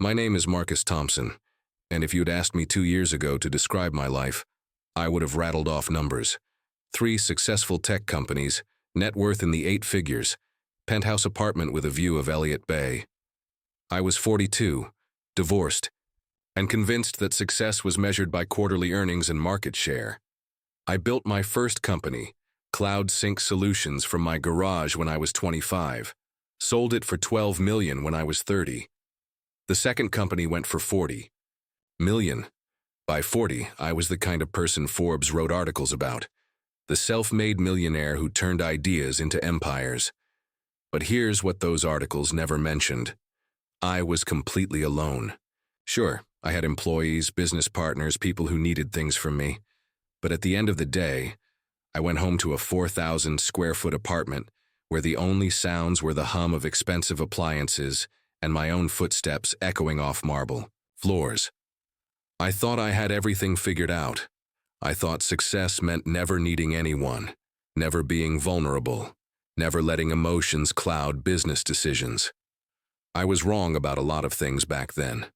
My name is Marcus Thompson, and if you'd asked me 2 years ago to describe my life, I would have rattled off numbers. 3 successful tech companies, net worth in the 8 figures, penthouse apartment with a view of Elliott Bay. I was 42, divorced, and convinced that success was measured by quarterly earnings and market share. I built my first company, Cloud Sync Solutions, from my garage when I was 25, sold it for $12 million when I was 30. The second company went for $40 million. By 40, I was the kind of person Forbes wrote articles about, the self-made millionaire who turned ideas into empires. But here's what those articles never mentioned. I was completely alone. Sure, I had employees, business partners, people who needed things from me. But at the end of the day, I went home to a 4,000 square foot apartment where the only sounds were the hum of expensive appliances and my own footsteps echoing off marble floors. I thought I had everything figured out. I thought success meant never needing anyone, never being vulnerable, never letting emotions cloud business decisions. I was wrong about a lot of things back then.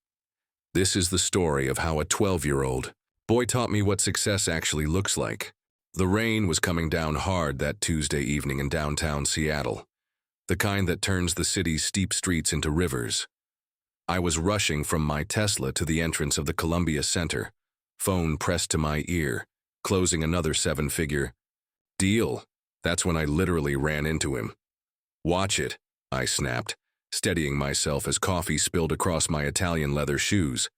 This is the story of how a 12-year-old boy taught me what success actually looks like. The rain was coming down hard that Tuesday evening in downtown Seattle, the kind that turns the city's steep streets into rivers. I was rushing from my Tesla to the entrance of the Columbia Center, phone pressed to my ear, closing another 7-figure deal. That's when I literally ran into him. "Watch it," I snapped, steadying myself as coffee spilled across my Italian leather shoes.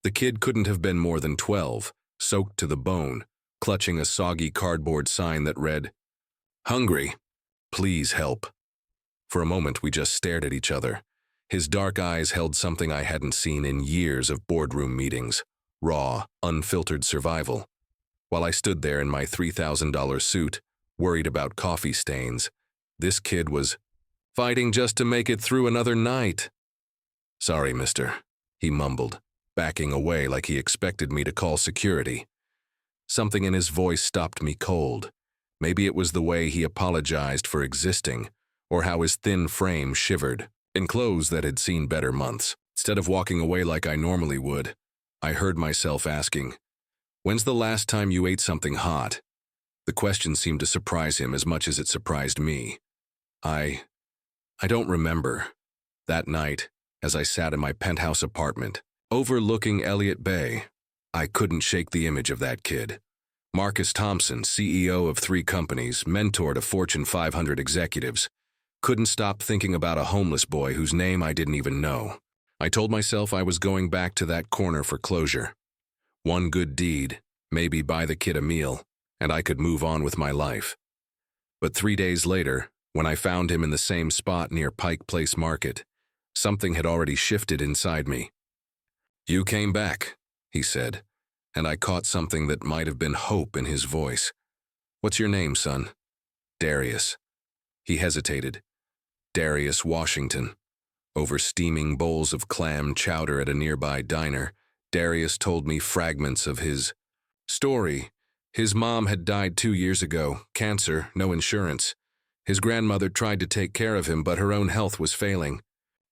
The kid couldn't have been more than 12, soaked to the bone, clutching a soggy cardboard sign that read, "Hungry. Please help." For a moment, we just stared at each other. His dark eyes held something I hadn't seen in years of boardroom meetings, raw, unfiltered survival. While I stood there in my $3,000 suit, worried about coffee stains, this kid was fighting just to make it through another night. "Sorry, mister," he mumbled, backing away like he expected me to call security. Something in his voice stopped me cold. Maybe it was the way he apologized for existing, or how his thin frame shivered in clothes that had seen better months. Instead of walking away like I normally would, I heard myself asking, "When's the last time you ate something hot?" The question seemed to surprise him as much as it surprised me. I don't remember. That night, as I sat in my penthouse apartment, overlooking Elliott Bay, I couldn't shake the image of that kid. Marcus Thompson, CEO of 3 companies, mentor to Fortune 500 executives, couldn't stop thinking about a homeless boy whose name I didn't even know. I told myself I was going back to that corner for closure. One good deed, maybe buy the kid a meal, and I could move on with my life. But 3 days later, when I found him in the same spot near Pike Place Market, something had already shifted inside me. "You came back," he said, and I caught something that might have been hope in his voice. "What's your name, son?" "Darius." He hesitated. "Darius Washington." Over steaming bowls of clam chowder at a nearby diner, Darius told me fragments of his story. His mom had died 2 years ago, cancer, no insurance. His grandmother tried to take care of him, but her own health was failing.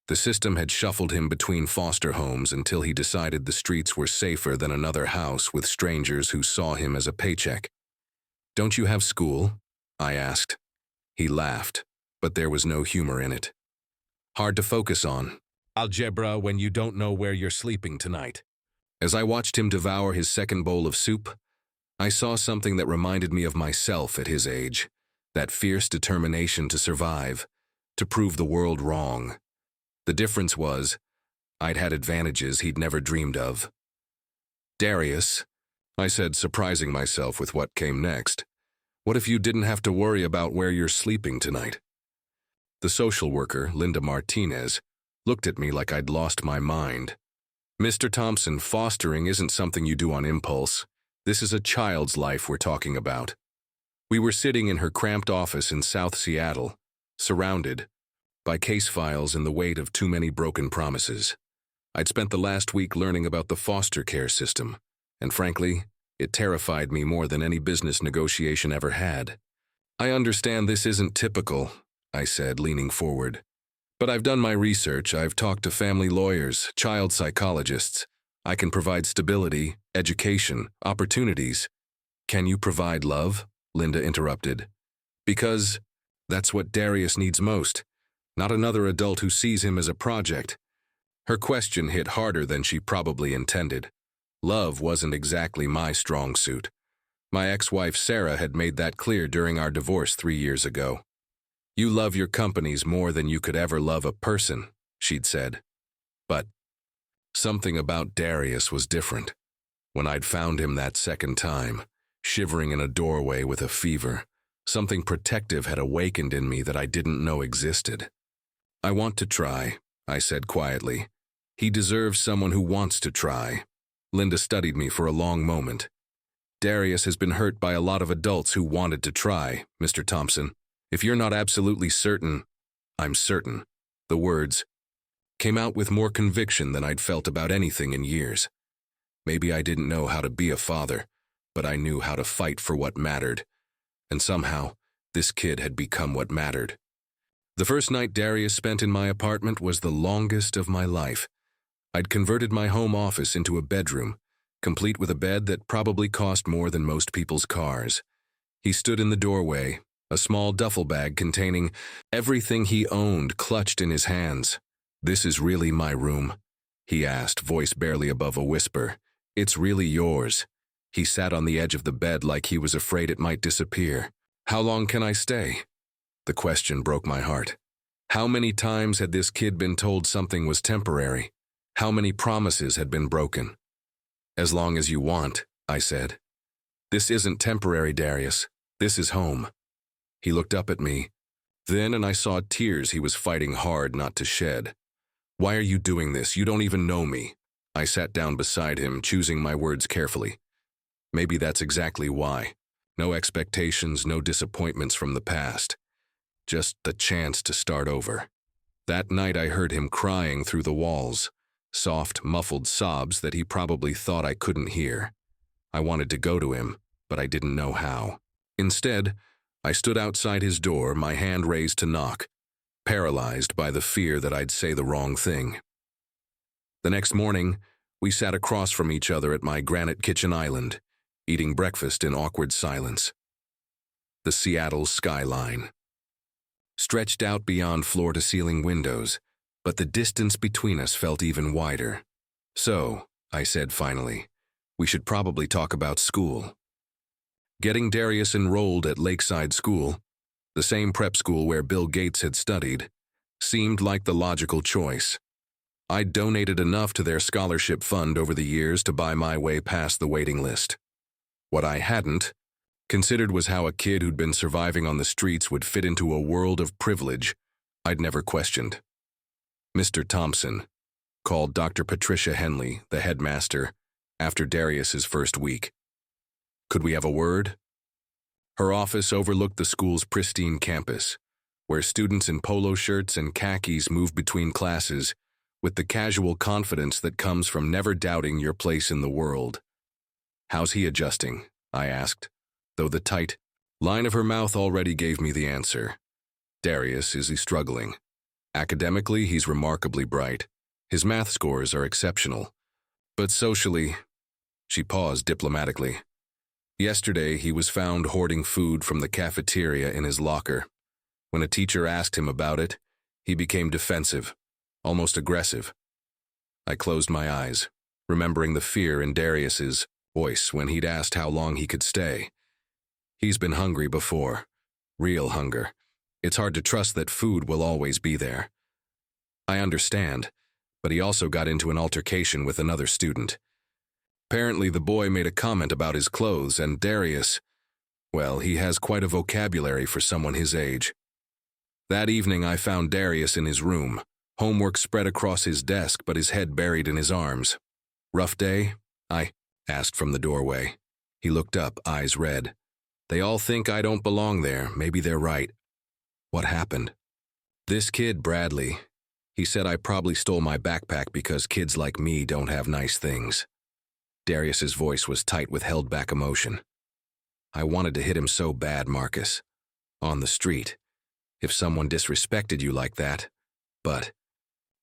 The system had shuffled him between foster homes until he decided the streets were safer than another house with strangers who saw him as a paycheck. "Don't you have school?" I asked. He laughed, but there was no humor in it. "Hard to focus on. Algebra when you don't know where you're sleeping tonight." As I watched him devour his second bowl of soup, I saw something that reminded me of myself at his age, that fierce determination to survive, to prove the world wrong. The difference was, I'd had advantages he'd never dreamed of. "Darius," I said, surprising myself with what came next, "what if you didn't have to worry about where you're sleeping tonight?" The social worker, Linda Martinez, looked at me like I'd lost my mind. "Mr. Thompson, fostering isn't something you do on impulse. This is a child's life we're talking about." We were sitting in her cramped office in South Seattle, surrounded by case files and the weight of too many broken promises. I'd spent the last week learning about the foster care system, and frankly, it terrified me more than any business negotiation ever had. "I understand this isn't typical," I said, leaning forward. But I've done my research. I've talked to family lawyers, child psychologists. I can provide stability, education, opportunities. Can you provide love? Linda interrupted. Because that's what Darius needs most, not another adult who sees him as a project. Her question hit harder than she probably intended. Love wasn't exactly my strong suit. My ex-wife Sarah had made that clear during our divorce 3 years ago. You love your companies more than you could ever love a person, she'd said. But something about Darius was different. When I'd found him that second time, shivering in a doorway with a fever, something protective had awakened in me that I didn't know existed. I want to try, I said quietly. He deserves someone who wants to try. Linda studied me for a long moment. Darius has been hurt by a lot of adults who wanted to try, Mr. Thompson. If you're not absolutely certain, I'm certain. The words came out with more conviction than I'd felt about anything in years. Maybe I didn't know how to be a father, but I knew how to fight for what mattered. And somehow, this kid had become what mattered. The first night Darius spent in my apartment was the longest of my life. I'd converted my home office into a bedroom, complete with a bed that probably cost more than most people's cars. He stood in the doorway, a small duffel bag containing everything he owned clutched in his hands. "This is really my room?" he asked, voice barely above a whisper. "It's really yours." He sat on the edge of the bed like he was afraid it might disappear. "How long can I stay?" The question broke my heart. How many times had this kid been told something was temporary? How many promises had been broken? "As long as you want," I said. "This isn't temporary, Darius. This is home." He looked up at me. Then, and I saw tears he was fighting hard not to shed. "Why are you doing this? You don't even know me." I sat down beside him, choosing my words carefully. Maybe that's exactly why. No expectations, no disappointments from the past. Just the chance to start over. That night I heard him crying through the walls. Soft, muffled sobs that he probably thought I couldn't hear. I wanted to go to him, but I didn't know how. Instead, I stood outside his door, my hand raised to knock, paralyzed by the fear that I'd say the wrong thing. The next morning, we sat across from each other at my granite kitchen island, eating breakfast in awkward silence. The Seattle skyline stretched out beyond floor-to-ceiling windows, but the distance between us felt even wider. "So," I said finally, "we should probably talk about school." Getting Darius enrolled at Lakeside School, the same prep school where Bill Gates had studied, seemed like the logical choice. I'd donated enough to their scholarship fund over the years to buy my way past the waiting list. What I hadn't considered was how a kid who'd been surviving on the streets would fit into a world of privilege I'd never questioned. Mr. Thompson called Dr. Patricia Henley, the headmaster, after Darius's first week. "Could we have a word?" Her office overlooked the school's pristine campus, where students in polo shirts and khakis moved between classes with the casual confidence that comes from never doubting your place in the world. "How's he adjusting?" I asked, though the tight line of her mouth already gave me the answer. "Darius, is he struggling? Academically, he's remarkably bright. His math scores are exceptional. But socially," she paused diplomatically. "Yesterday, he was found hoarding food from the cafeteria in his locker. When a teacher asked him about it, he became defensive, almost aggressive." I closed my eyes, remembering the fear in Darius's voice when he'd asked how long he could stay. He's been hungry before. Real hunger. It's hard to trust that food will always be there. I understand, but he also got into an altercation with another student. Apparently the boy made a comment about his clothes, and Darius, well, he has quite a vocabulary for someone his age. That evening I found Darius in his room, homework spread across his desk but his head buried in his arms. "Rough day?" I asked from the doorway. He looked up, eyes red. "They all think I don't belong there. Maybe they're right." "What happened?" "This kid, Bradley. He said I probably stole my backpack because kids like me don't have nice things." Darius's voice was tight with held-back emotion. "I wanted to hit him so bad, Marcus. On the street. If someone disrespected you like that. But,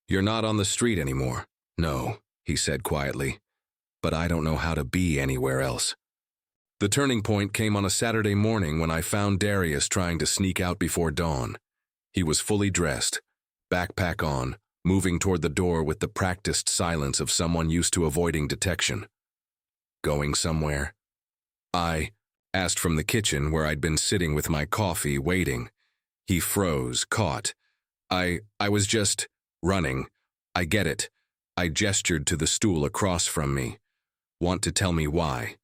"You're not on the street anymore." "No," he said quietly, "but I don't know how to be anywhere else." The turning point came on a Saturday morning when I found Darius trying to sneak out before dawn. He was fully dressed, backpack on, moving toward the door with the practiced silence of someone used to avoiding detection. "Going somewhere?" I asked from the kitchen where I'd been sitting with my coffee, waiting. He froze, caught. I was just running. "I get it." I gestured to the stool across from me. "Want to tell me why?"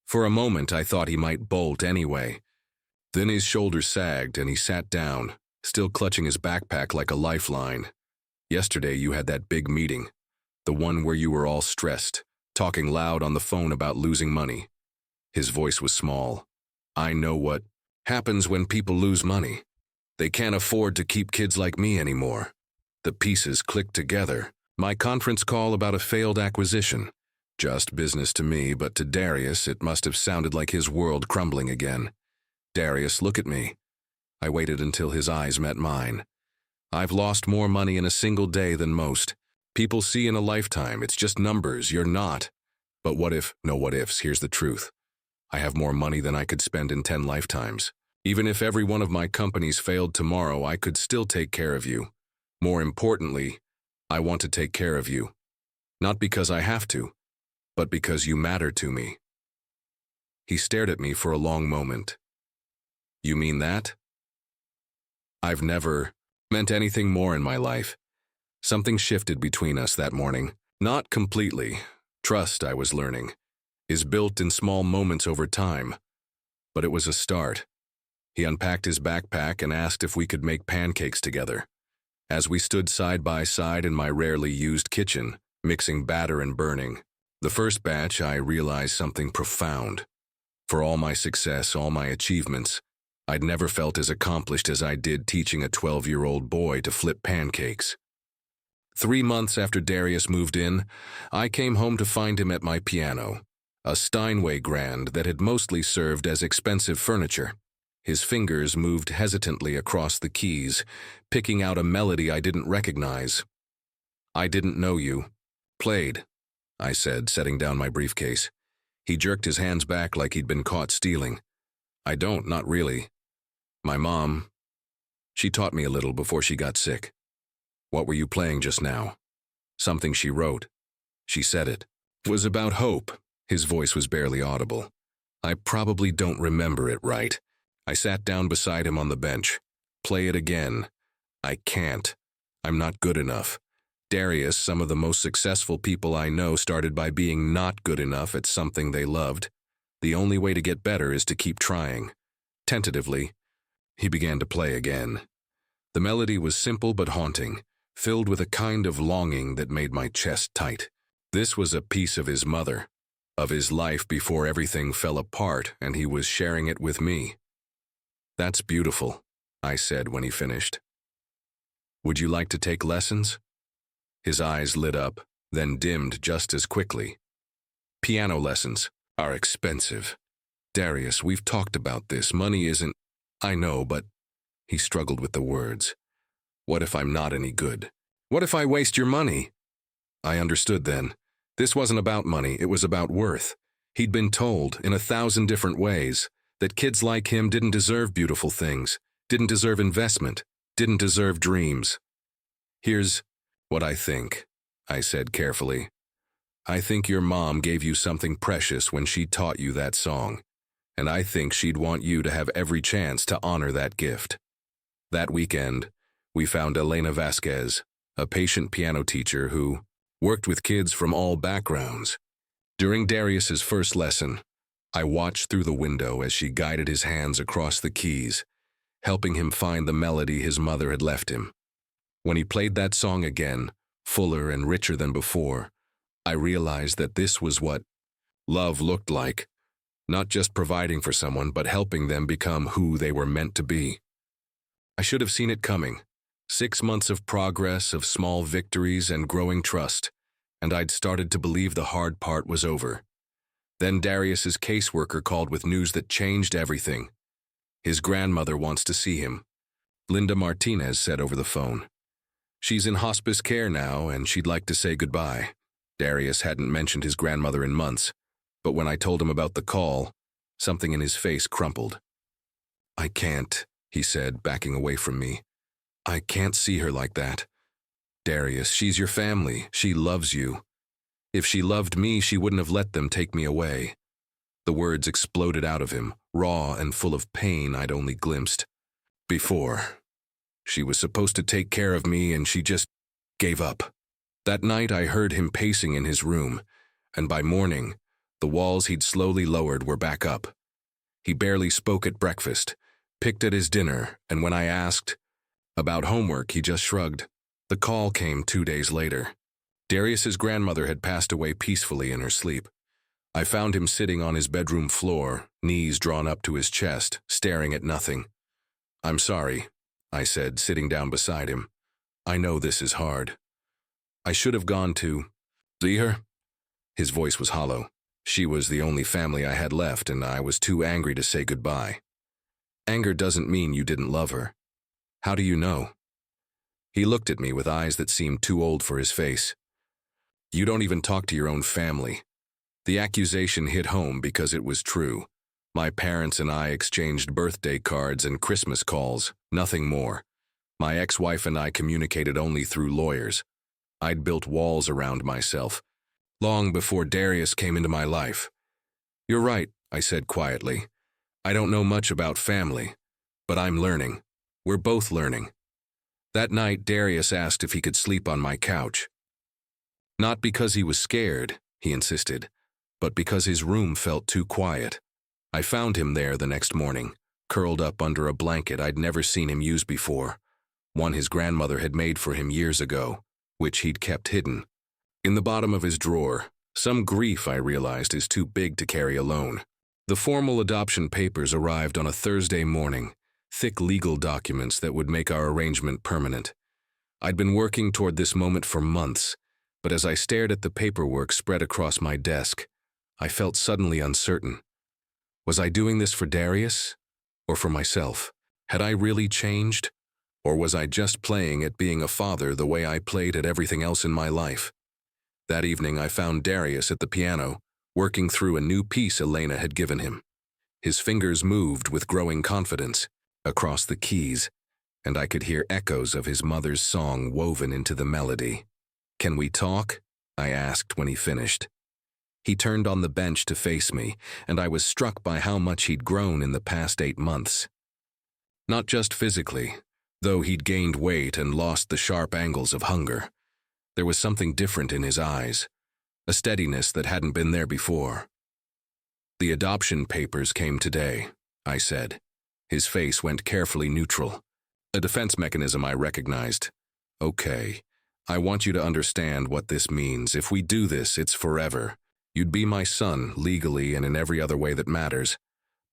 For a moment I thought he might bolt anyway. Then his shoulders sagged and he sat down, still clutching his backpack like a lifeline. "Yesterday you had that big meeting, the one where you were all stressed, talking loud on the phone about losing money." His voice was small. "I know what happens when people lose money. They can't afford to keep kids like me anymore." The pieces clicked together. My conference call about a failed acquisition. Just business to me, but to Darius it must have sounded like his world crumbling again. "Darius, look at me." I waited until his eyes met mine. "I've lost more money in a single day than most. People see in a lifetime, it's just numbers, you're not. But what if, no what ifs, here's the truth. I have more money than I could spend in 10 lifetimes. Even if every one of my companies failed tomorrow, I could still take care of you. More importantly, I want to take care of you. Not because I have to, but because you matter to me." He stared at me for a long moment. "You mean that?" I've never meant anything more in my life. Something shifted between us that morning. Not completely. Trust, I was learning, is built in small moments over time. But it was a start. He unpacked his backpack and asked if we could make pancakes together. As we stood side by side in my rarely used kitchen, mixing batter and burning, the first batch I realized something profound. For all my success, all my achievements, I'd never felt as accomplished as I did teaching a 12-year-old boy to flip pancakes. 3 months after Darius moved in, I came home to find him at my piano, a Steinway grand that had mostly served as expensive furniture. His fingers moved hesitantly across the keys, picking out a melody I didn't recognize. "I didn't know you. Played," I said, setting down my briefcase. He jerked his hands back like he'd been caught stealing. "I don't, not really. My mom, she taught me a little before she got sick." "What were you playing just now?" "Something she wrote." She said it. It was about hope. His voice was barely audible. "I probably don't remember it right." I sat down beside him on the bench. "Play it again." "I can't. I'm not good enough." Darius, some of the most successful people I know, started by being not good enough at something they loved. The only way to get better is to keep trying. Tentatively, he began to play again. The melody was simple but haunting, filled with a kind of longing that made my chest tight. This was a piece of his mother, of his life before everything fell apart, and he was sharing it with me. "That's beautiful," I said when he finished. "Would you like to take lessons?" His eyes lit up, then dimmed just as quickly. "Piano lessons are expensive. Darius, we've talked about this. Money isn't—" "I know, but—" He struggled with the words. "What if I'm not any good? What if I waste your money?" I understood then. This wasn't about money, it was about worth. He'd been told, in 1,000 different ways, that kids like him didn't deserve beautiful things, didn't deserve investment, didn't deserve dreams. "Here's what I think," I said carefully. "I think your mom gave you something precious when she taught you that song, and I think she'd want you to have every chance to honor that gift." That weekend, we found Elena Vasquez, a patient piano teacher who worked with kids from all backgrounds. During Darius's first lesson, I watched through the window as she guided his hands across the keys, helping him find the melody his mother had left him. When he played that song again, fuller and richer than before, I realized that this was what love looked like, not just providing for someone, but helping them become who they were meant to be. I should have seen it coming. 6 months of progress, of small victories and growing trust, and I'd started to believe the hard part was over. Then Darius's caseworker called with news that changed everything. "His grandmother wants to see him," Linda Martinez said over the phone. She's in hospice care now, and she'd like to say goodbye. Darius hadn't mentioned his grandmother in months, but when I told him about the call, something in his face crumpled. I can't, he said, backing away from me. I can't see her like that. Darius, she's your family. She loves you. If she loved me, she wouldn't have let them take me away. The words exploded out of him, raw and full of pain I'd only glimpsed before. She was supposed to take care of me, and she just gave up. That night I heard him pacing in his room, and by morning, the walls he'd slowly lowered were back up. He barely spoke at breakfast, picked at his dinner, and when I asked about homework, he just shrugged. The call came 2 days later. Darius's grandmother had passed away peacefully in her sleep. I found him sitting on his bedroom floor, knees drawn up to his chest, staring at nothing. I'm sorry, I said, sitting down beside him. I know this is hard. I should have gone to see her. His voice was hollow. She was the only family I had left, and I was too angry to say goodbye. Anger doesn't mean you didn't love her. How do you know? He looked at me with eyes that seemed too old for his face. You don't even talk to your own family. The accusation hit home because it was true. My parents and I exchanged birthday cards and Christmas calls, nothing more. My ex-wife and I communicated only through lawyers. I'd built walls around myself, long before Darius came into my life. You're right, I said quietly. I don't know much about family, but I'm learning. We're both learning. That night, Darius asked if he could sleep on my couch. Not because he was scared, he insisted, but because his room felt too quiet. I found him there the next morning, curled up under a blanket I'd never seen him use before, one his grandmother had made for him years ago, which he'd kept hidden. In the bottom of his drawer, some grief, I realized, is too big to carry alone. The formal adoption papers arrived on a Thursday morning, thick legal documents that would make our arrangement permanent. I'd been working toward this moment for months, but as I stared at the paperwork spread across my desk, I felt suddenly uncertain. Was I doing this for Darius, or for myself? Had I really changed, or was I just playing at being a father the way I played at everything else in my life? That evening I found Darius at the piano, working through a new piece Elena had given him. His fingers moved with growing confidence across the keys, and I could hear echoes of his mother's song woven into the melody. Can we talk? I asked when he finished. He turned on the bench to face me, and I was struck by how much he'd grown in the past 8 months. Not just physically, though he'd gained weight and lost the sharp angles of hunger. There was something different in his eyes, a steadiness that hadn't been there before. The adoption papers came today, I said. His face went carefully neutral. A defense mechanism I recognized. Okay, I want you to understand what this means. If we do this, it's forever. You'd be my son, legally and in every other way that matters.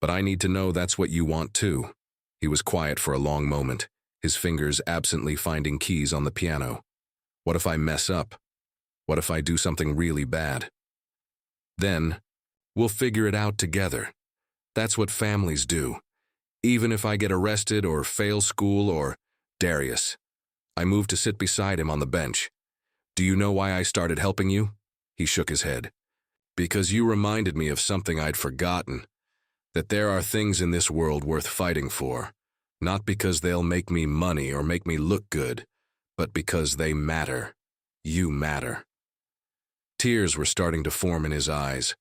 But I need to know that's what you want too. He was quiet for a long moment, his fingers absently finding keys on the piano. What if I mess up? What if I do something really bad? Then, we'll figure it out together. That's what families do. Even if I get arrested or fail school or… Darius. I moved to sit beside him on the bench. Do you know why I started helping you? He shook his head. Because you reminded me of something I'd forgotten. That there are things in this world worth fighting for. Not because they'll make me money or make me look good, but because they matter. You matter. Tears were starting to form in his eyes.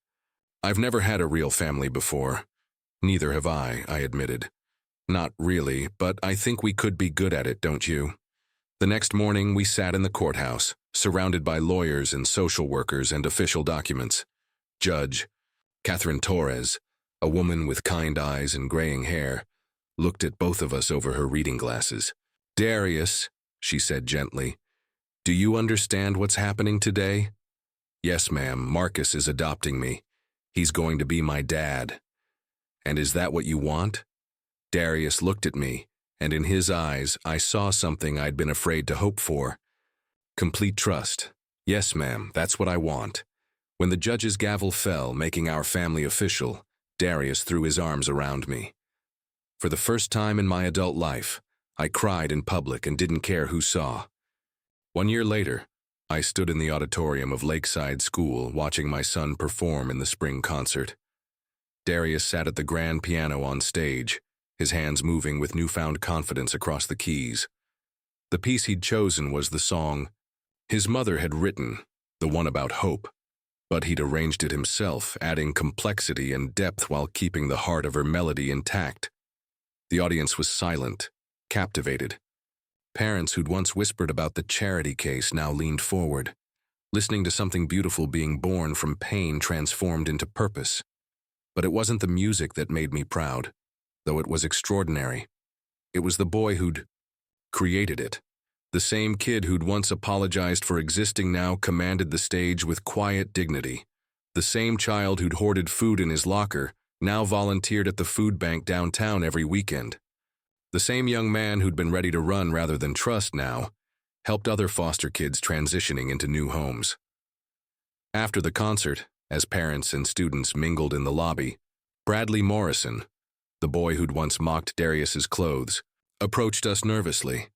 I've never had a real family before. Neither have I admitted. Not really, but I think we could be good at it, don't you? The next morning, we sat in the courthouse, surrounded by lawyers and social workers and official documents. Judge Catherine Torres, a woman with kind eyes and graying hair, looked at both of us over her reading glasses. Darius, she said gently, do you understand what's happening today? Yes, ma'am, Marcus is adopting me. He's going to be my dad. And is that what you want? Darius looked at me, and in his eyes I saw something I'd been afraid to hope for. Complete trust. Yes, ma'am, that's what I want. When the judge's gavel fell, making our family official, Darius threw his arms around me. For the first time in my adult life, I cried in public and didn't care who saw. 1 year later, I stood in the auditorium of Lakeside School watching my son perform in the spring concert. Darius sat at the grand piano on stage, his hands moving with newfound confidence across the keys. The piece he'd chosen was the song his mother had written, the one about hope, but he'd arranged it himself, adding complexity and depth while keeping the heart of her melody intact. The audience was silent, captivated. Parents who'd once whispered about the charity case now leaned forward, listening to something beautiful being born from pain transformed into purpose. But it wasn't the music that made me proud, though it was extraordinary. It was the boy who'd created it. The same kid who'd once apologized for existing now commanded the stage with quiet dignity. The same child who'd hoarded food in his locker now volunteered at the food bank downtown every weekend. The same young man who'd been ready to run rather than trust now helped other foster kids transitioning into new homes. After the concert, as parents and students mingled in the lobby, Bradley Morrison, the boy who'd once mocked Darius's clothes, approached us nervously.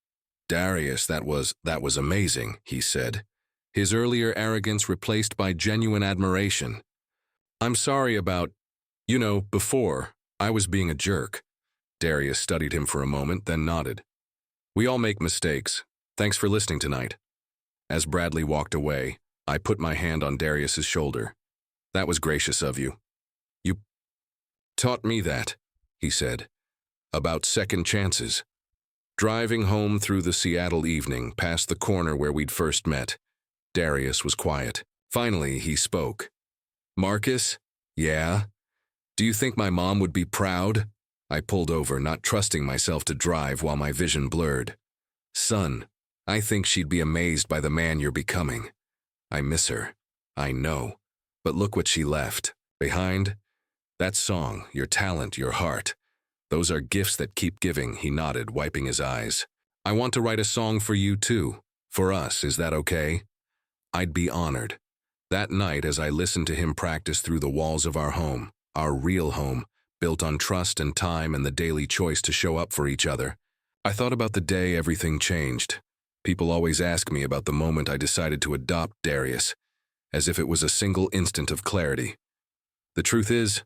"Darius, that was amazing," he said, his earlier arrogance replaced by genuine admiration. "I'm sorry about, before, I was being a jerk." Darius studied him for a moment, then nodded. "We all make mistakes. Thanks for listening tonight." As Bradley walked away, I put my hand on Darius's shoulder. "That was gracious of you. You taught me that," he said, "about second chances." Driving home through the Seattle evening, past the corner where we'd first met, Darius was quiet. Finally, he spoke. "Marcus? Yeah? Do you think my mom would be proud?" I pulled over, not trusting myself to drive while my vision blurred. "Son, I think she'd be amazed by the man you're becoming. I miss her. I know. But look what she left behind. That song, your talent, your heart. Those are gifts that keep giving," he nodded, wiping his eyes. "I want to write a song for you too. For us, is that okay?" I'd be honored. That night, as I listened to him practice through the walls of our home, our real home, built on trust and time and the daily choice to show up for each other, I thought about the day everything changed. People always ask me about the moment I decided to adopt Darius, as if it was a single instant of clarity. The truth is,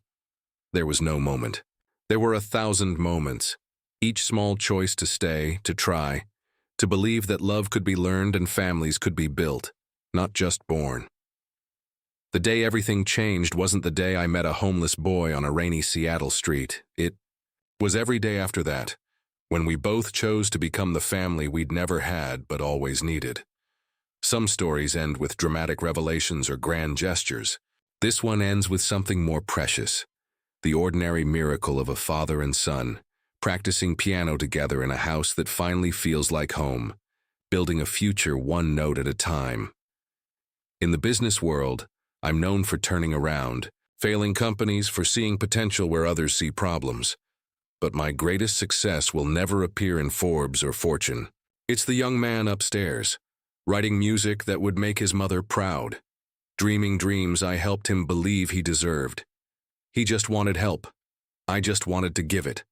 there was no moment. There were 1,000 moments, each small choice to stay, to try, to believe that love could be learned and families could be built, not just born. The day everything changed wasn't the day I met a homeless boy on a rainy Seattle street. It was every day after that, when we both chose to become the family we'd never had but always needed. Some stories end with dramatic revelations or grand gestures. This one ends with something more precious. The ordinary miracle of a father and son, practicing piano together in a house that finally feels like home, building a future one note at a time. In the business world, I'm known for turning around, failing companies, for seeing potential where others see problems. But my greatest success will never appear in Forbes or Fortune. It's the young man upstairs, writing music that would make his mother proud, dreaming dreams I helped him believe he deserved. He just wanted help. I just wanted to give it.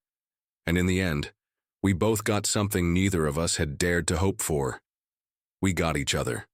And in the end, we both got something neither of us had dared to hope for. We got each other.